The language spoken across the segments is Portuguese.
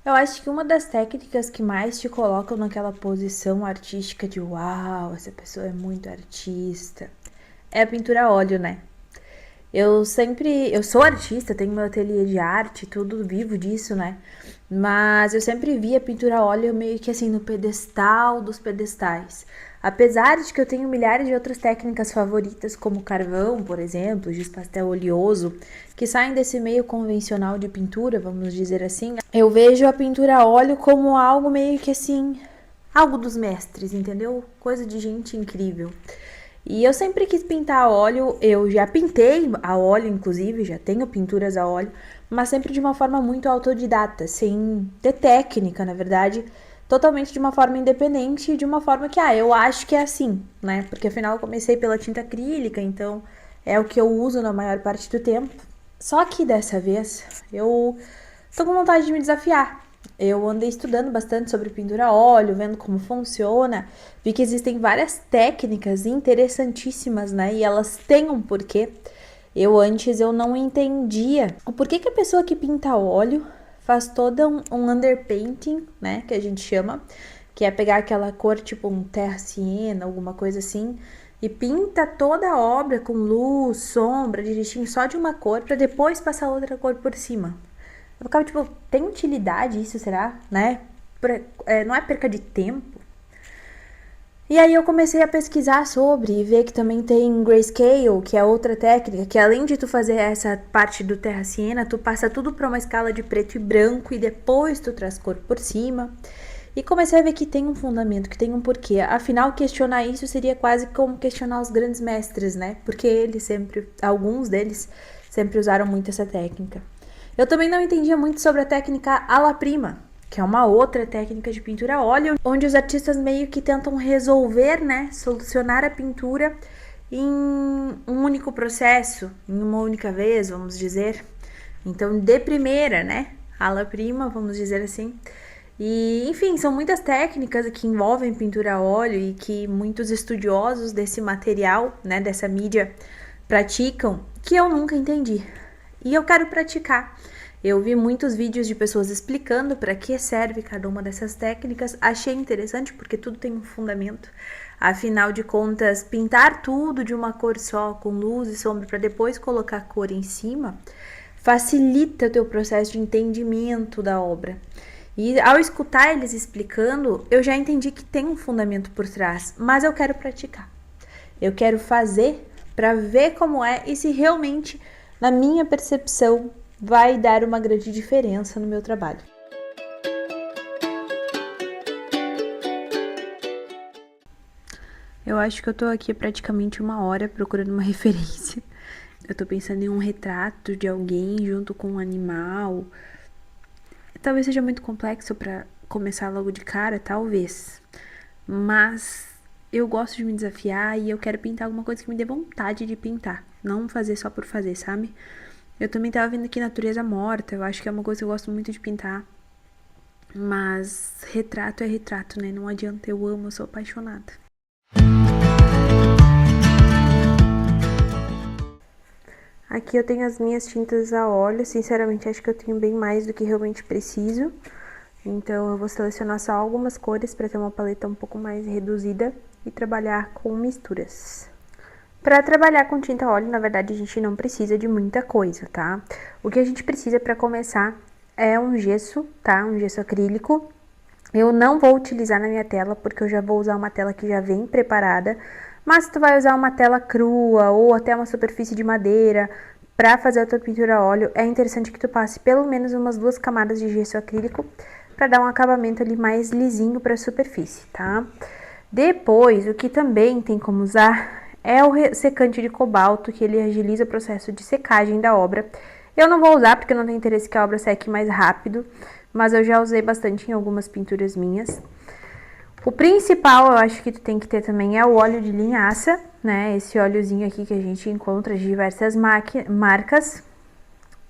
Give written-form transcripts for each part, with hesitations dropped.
Eu acho que uma das técnicas que mais te colocam naquela posição artística de uau, essa pessoa é muito artista, é a pintura a óleo, né? Eu sou artista, tenho meu ateliê de arte, tudo vivo disso, né? Mas eu sempre vi a pintura a óleo meio que assim no pedestal dos pedestais. Apesar de que eu tenho milhares de outras técnicas favoritas, como carvão, por exemplo, giz pastel oleoso, que saem desse meio convencional de pintura, vamos dizer assim, eu vejo a pintura a óleo como algo meio que assim, algo dos mestres, entendeu? Coisa de gente incrível. E eu sempre quis pintar a óleo, eu já pintei a óleo, inclusive, já tenho pinturas a óleo, mas sempre de uma forma muito autodidata, sem ter técnica, na verdade, totalmente de uma forma independente, de uma forma que, eu acho que é assim, né? Porque afinal eu comecei pela tinta acrílica, então é o que eu uso na maior parte do tempo. Só que dessa vez eu tô com vontade de me desafiar. Eu andei estudando bastante sobre pintura a óleo, vendo como funciona. Vi que existem várias técnicas interessantíssimas, né? E elas têm um porquê. Eu não entendia o porquê que a pessoa que pinta a óleo faz todo um underpainting, né? Que a gente chama. Que é pegar aquela cor tipo um terra siena, alguma coisa assim. E pinta toda a obra com luz, sombra, direitinho, só de uma cor, para depois passar outra cor por cima. Eu ficava tipo, tem utilidade isso, será? Né? Não é perca de tempo? E aí eu comecei a pesquisar sobre e ver que também tem grayscale, que é outra técnica, que além de tu fazer essa parte do terra siena, tu passa tudo para uma escala de preto e branco e depois tu traz cor por cima. E comecei a ver que tem um fundamento, que tem um porquê. Afinal, questionar isso seria quase como questionar os grandes mestres, né? Porque alguns deles, sempre usaram muito essa técnica. Eu também não entendia muito sobre a técnica alla prima, que é uma outra técnica de pintura a óleo, onde os artistas meio que tentam resolver, né, solucionar a pintura em um único processo, em uma única vez, vamos dizer. Então, de primeira, né, alla prima, vamos dizer assim. E, enfim, são muitas técnicas que envolvem pintura a óleo e que muitos estudiosos desse material, né, dessa mídia, praticam, que eu nunca entendi. E eu quero praticar. Eu vi muitos vídeos de pessoas explicando para que serve cada uma dessas técnicas. Achei interessante porque tudo tem um fundamento. Afinal de contas, pintar tudo de uma cor só, com luz e sombra, para depois colocar cor em cima, facilita o teu processo de entendimento da obra. E ao escutar eles explicando, eu já entendi que tem um fundamento por trás, mas eu quero praticar. Eu quero fazer para ver como é e se realmente, na minha percepção, vai dar uma grande diferença no meu trabalho. Eu acho que eu tô aqui praticamente uma hora procurando uma referência. Eu tô pensando em um retrato de alguém junto com um animal. Talvez seja muito complexo para começar logo de cara, talvez. Mas eu gosto de me desafiar e eu quero pintar alguma coisa que me dê vontade de pintar. Não fazer só por fazer, sabe? Eu também tava vendo aqui natureza morta. Eu acho que é uma coisa que eu gosto muito de pintar. Mas retrato é retrato, né? Não adianta, eu amo, eu sou apaixonada. Aqui eu tenho as minhas tintas a óleo. Sinceramente, acho que eu tenho bem mais do que realmente preciso. Então eu vou selecionar só algumas cores para ter uma paleta um pouco mais reduzida e trabalhar com misturas. Para trabalhar com tinta óleo, na verdade, a gente não precisa de muita coisa, tá? O que a gente precisa para começar é um gesso, tá? Um gesso acrílico. Eu não vou utilizar na minha tela, porque eu já vou usar uma tela que já vem preparada. Mas se tu vai usar uma tela crua ou até uma superfície de madeira para fazer a tua pintura a óleo, é interessante que tu passe pelo menos umas 2 camadas de gesso acrílico para dar um acabamento ali mais lisinho para a superfície, tá? Depois, o que também tem como usar é o secante de cobalto, que ele agiliza o processo de secagem da obra. Eu não vou usar porque eu não tenho interesse que a obra seque mais rápido, mas eu já usei bastante em algumas pinturas minhas. O principal, eu acho que tu tem que ter também é o óleo de linhaça, né? Esse óleozinho aqui que a gente encontra de diversas marcas.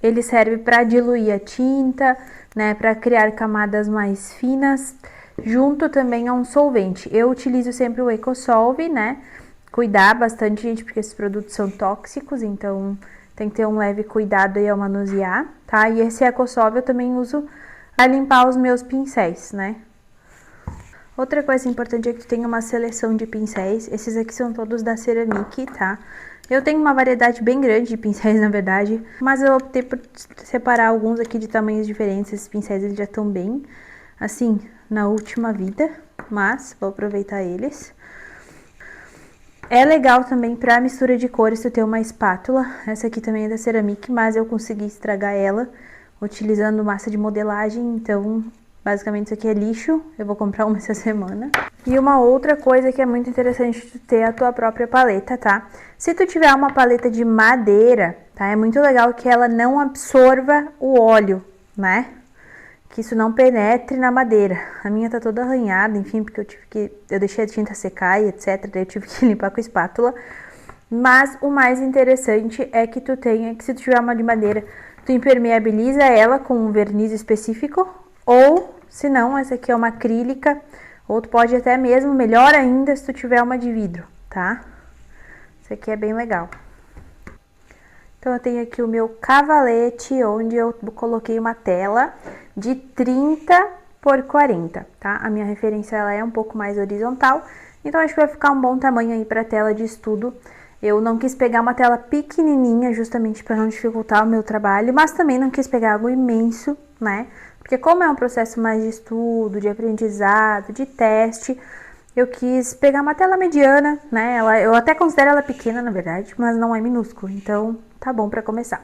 Ele serve para diluir a tinta, né? Para criar camadas mais finas, junto também a um solvente. Eu utilizo sempre o Ecosolve, né? Cuidar bastante, gente, porque esses produtos são tóxicos, então tem que ter um leve cuidado aí ao manusear, tá? E esse Ecosolve eu também uso a limpar os meus pincéis, né? Outra coisa importante é que tem uma seleção de pincéis. Esses aqui são todos da Ceramic, tá? Eu tenho uma variedade bem grande de pincéis, na verdade, mas eu optei por separar alguns aqui de tamanhos diferentes. Esses pincéis eles já estão bem, assim, na última vida, mas vou aproveitar eles. É legal também pra mistura de cores tu ter uma espátula. Essa aqui também é da Ceramic, mas eu consegui estragar ela utilizando massa de modelagem, então basicamente isso aqui é lixo. Eu vou comprar uma essa semana. E uma outra coisa que é muito interessante tu ter a tua própria paleta, tá? Se tu tiver uma paleta de madeira, tá? É muito legal que ela não absorva o óleo, né? Que isso não penetre na madeira. A minha tá toda arranhada, enfim, porque eu deixei a tinta secar e etc, daí eu tive que limpar com a espátula. Mas o mais interessante é que se tu tiver uma de madeira, tu impermeabiliza ela com um verniz específico, ou se não, essa aqui é uma acrílica, ou tu pode até mesmo, melhor ainda, se tu tiver uma de vidro, tá? Isso aqui é bem legal. Então, eu tenho aqui o meu cavalete, onde eu coloquei uma tela de 30 por 40, tá? A minha referência, ela é um pouco mais horizontal, então acho que vai ficar um bom tamanho aí pra tela de estudo. Eu não quis pegar uma tela pequenininha, justamente para não dificultar o meu trabalho, mas também não quis pegar algo imenso, né? Porque como é um processo mais de estudo, de aprendizado, de teste, eu quis pegar uma tela mediana, né? Eu até considero ela pequena, na verdade, mas não é minúscula, então tá bom pra começar.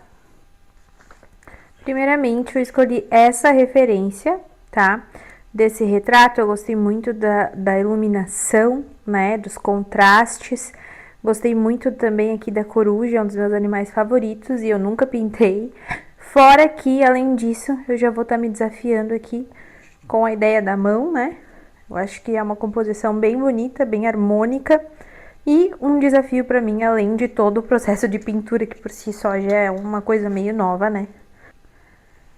Primeiramente, eu escolhi essa referência, tá? Desse retrato, eu gostei muito da iluminação, né? Dos contrastes. Gostei muito também aqui da coruja, é um dos meus animais favoritos e eu nunca pintei. Fora que, além disso, eu já vou estar me desafiando aqui com a ideia da mão, né? Eu acho que é uma composição bem bonita, bem harmônica e um desafio para mim, além de todo o processo de pintura, que por si só já é uma coisa meio nova, né?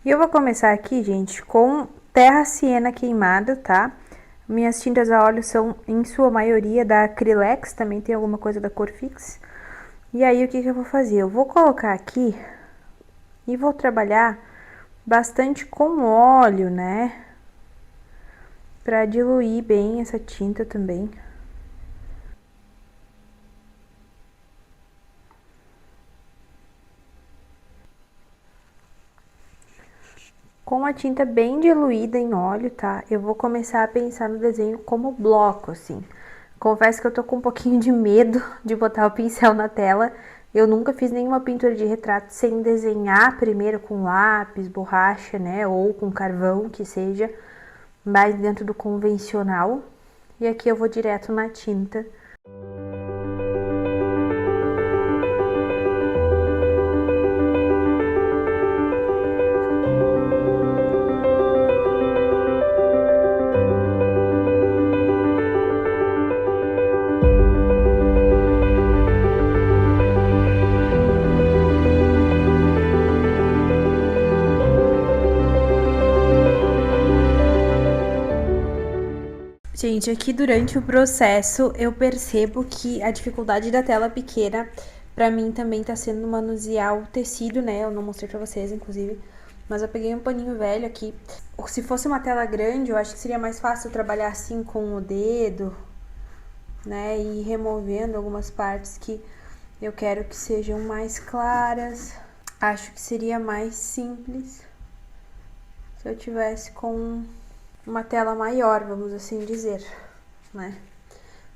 E eu vou começar aqui, gente, com terra siena queimada, tá? Minhas tintas a óleo são, em sua maioria, da Acrylex, também tem alguma coisa da Corfix. E aí, o que eu vou fazer? Eu vou colocar aqui e vou trabalhar bastante com óleo, né? Pra diluir bem essa tinta também. Com a tinta bem diluída em óleo, tá? Eu vou começar a pensar no desenho como bloco, assim. Confesso que eu tô com um pouquinho de medo de botar o pincel na tela. Eu nunca fiz nenhuma pintura de retrato sem desenhar primeiro com lápis, borracha, né? Ou com carvão, que seja, mais dentro do convencional. E aqui eu vou direto na tinta. Gente, aqui durante o processo eu percebo que a dificuldade da tela pequena pra mim também tá sendo manusear o tecido, né? Eu não mostrei pra vocês, inclusive, mas eu peguei um paninho velho aqui. Se fosse uma tela grande, eu acho que seria mais fácil trabalhar assim com o dedo, né? E ir removendo algumas partes que eu quero que sejam mais claras. Acho que seria mais simples se eu tivesse com uma tela maior, vamos assim dizer, né?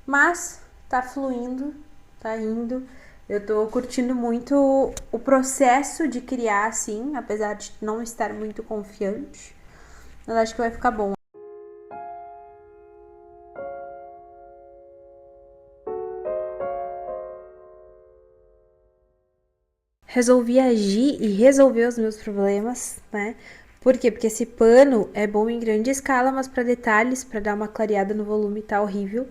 Mas tá fluindo, tá indo. Eu tô curtindo muito o processo de criar assim, apesar de não estar muito confiante. Mas acho que vai ficar bom. Resolvi agir e resolver os meus problemas, né? Por quê? Porque esse pano é bom em grande escala, mas para detalhes, para dar uma clareada no volume, tá horrível.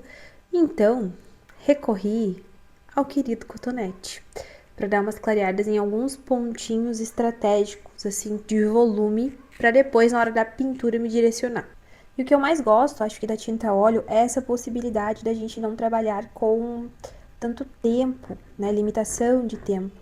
Então, recorri ao querido cotonete para dar umas clareadas em alguns pontinhos estratégicos, assim, de volume, para depois, na hora da pintura, me direcionar. E o que eu mais gosto, acho que da tinta a óleo, é essa possibilidade da gente não trabalhar com tanto tempo, né? Limitação de tempo.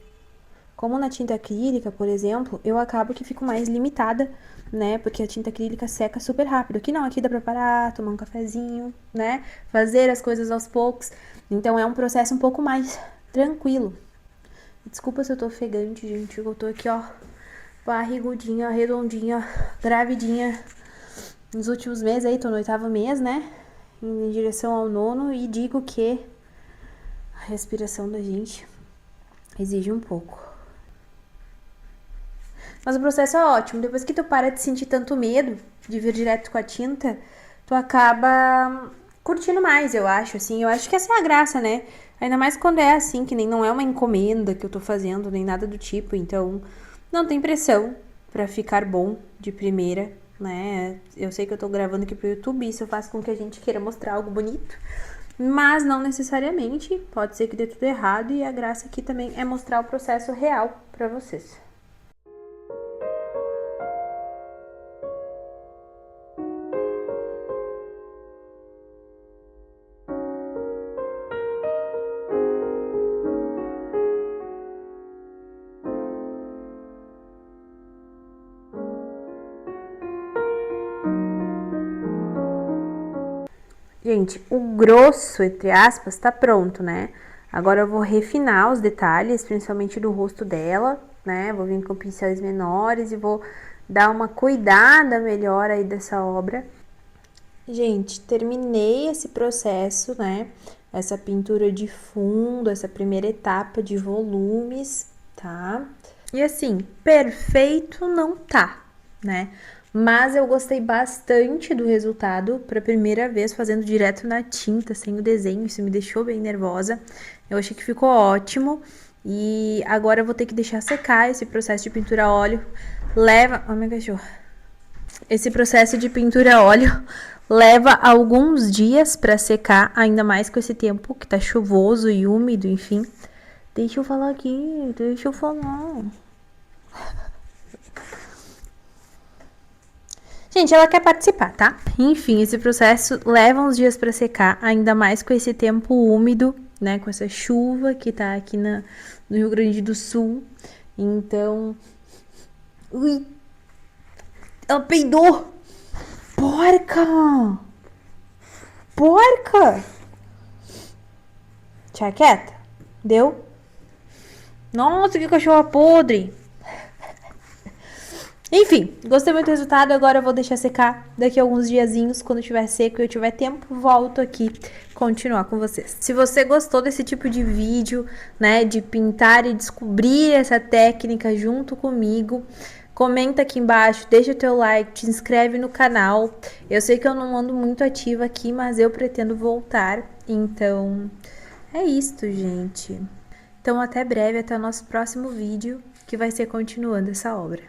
Como na tinta acrílica, por exemplo, eu acabo que fico mais limitada, né? Porque a tinta acrílica seca super rápido. Aqui não, aqui dá pra parar, tomar um cafezinho, né? Fazer as coisas aos poucos. Então é um processo um pouco mais tranquilo. Desculpa se eu tô ofegante, gente. Eu tô aqui, ó, barrigudinha, redondinha, gravidinha. Nos últimos meses aí, tô no 8º mês, né? Em direção ao 9º, e digo que a respiração da gente exige um pouco. Mas o processo é ótimo. Depois que tu para de sentir tanto medo de vir direto com a tinta, tu acaba curtindo mais, eu acho, assim. Eu acho que essa é a graça, né? Ainda mais quando é assim, que nem não é uma encomenda que eu tô fazendo, nem nada do tipo. Então, não tem pressão pra ficar bom de primeira, né? Eu sei que eu tô gravando aqui pro YouTube, isso faz com que a gente queira mostrar algo bonito. Mas não necessariamente, pode ser que dê tudo errado, e a graça aqui também é mostrar o processo real pra vocês. Gente, o grosso, entre aspas, tá pronto, né? Agora eu vou refinar os detalhes, principalmente do rosto dela, né? Vou vir com pincéis menores e vou dar uma cuidada melhor aí dessa obra. Gente, terminei esse processo, né? Essa pintura de fundo, essa primeira etapa de volumes, tá? E assim, perfeito não tá, né? Mas eu gostei bastante do resultado para a primeira vez fazendo direto na tinta, sem o desenho. Isso me deixou bem nervosa. Eu achei que ficou ótimo. E agora eu vou ter que deixar secar esse processo de pintura a óleo. Leva... Ó, meu cachorro. Esse processo de pintura a óleo leva alguns dias para secar, ainda mais com esse tempo que tá chuvoso e úmido, enfim. Deixa eu falar aqui, deixa eu falar. Gente, ela quer participar, tá? Enfim, esse processo leva uns dias para secar, ainda mais com esse tempo úmido, né? Com essa chuva que tá aqui no Rio Grande do Sul. Então... Ui! Ela peidou! Porca! Porca! Tia quieta? Deu? Nossa, que cachorra podre! Enfim, gostei muito do resultado. Agora eu vou deixar secar. Daqui a alguns diazinhos, quando tiver seco e eu tiver tempo, volto aqui continuar com vocês. Se você gostou desse tipo de vídeo, né, de pintar e descobrir essa técnica junto comigo, comenta aqui embaixo, deixa o teu like, te inscreve no canal. Eu sei que eu não ando muito ativa aqui, mas eu pretendo voltar. Então, é isto, gente. Então, até breve, até o nosso próximo vídeo, que vai ser continuando essa obra.